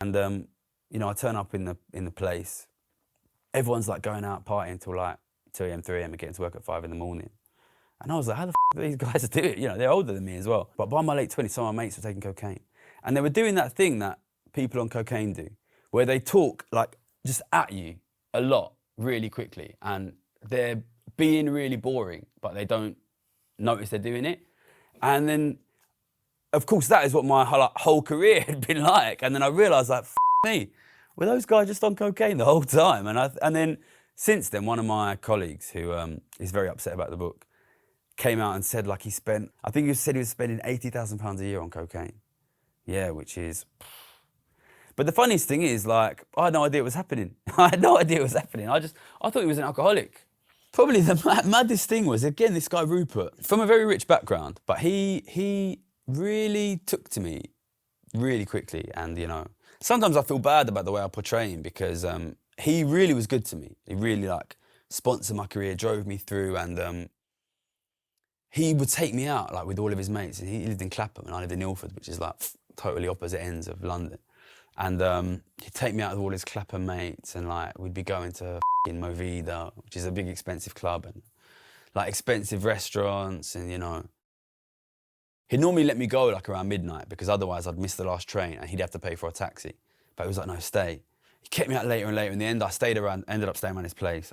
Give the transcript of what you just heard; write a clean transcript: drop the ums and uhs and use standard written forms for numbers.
And you know, I turn up in the place. Everyone's like going out partying until like 2 a.m, 3 a.m, and getting to work at 5 in the morning. And I was like, how the f do these guys do it? You know, they're older than me as well. But by my late 20s, some of my mates were taking cocaine. And they were doing that thing that people on cocaine do, where they talk like just at you a lot really quickly. And they're being really boring, but they don't notice they're doing it. And then, of course, that is what my whole career had been like. And then I realised, like, f me, were those guys just on cocaine the whole time? And then, since then, one of my colleagues, who is very upset about the book, came out and said, like, I think he said he was spending £80,000 a year on cocaine. Yeah, which is... But the funniest thing is, like, I had no idea it was happening. I had no idea it was happening. I thought he was an alcoholic. Probably the maddest thing was, again, this guy Rupert, from a very rich background, but he really took to me really quickly. And, you know, sometimes I feel bad about the way I portray him, because he really was good to me. He really, like, sponsored my career, drove me through, and he would take me out, like, with all of his mates. And he lived in Clapham and I lived in Ilford, which is, like, totally opposite ends of London. And he'd take me out with all his Clapham mates, and, like, we'd be going to Movida, which is a big expensive club, and, like, expensive restaurants, and, you know. He'd normally let me go, like, around midnight, because otherwise I'd miss the last train and he'd have to pay for a taxi. But he was like, no, stay. He kept me out later and later. In the end, ended up staying around his place.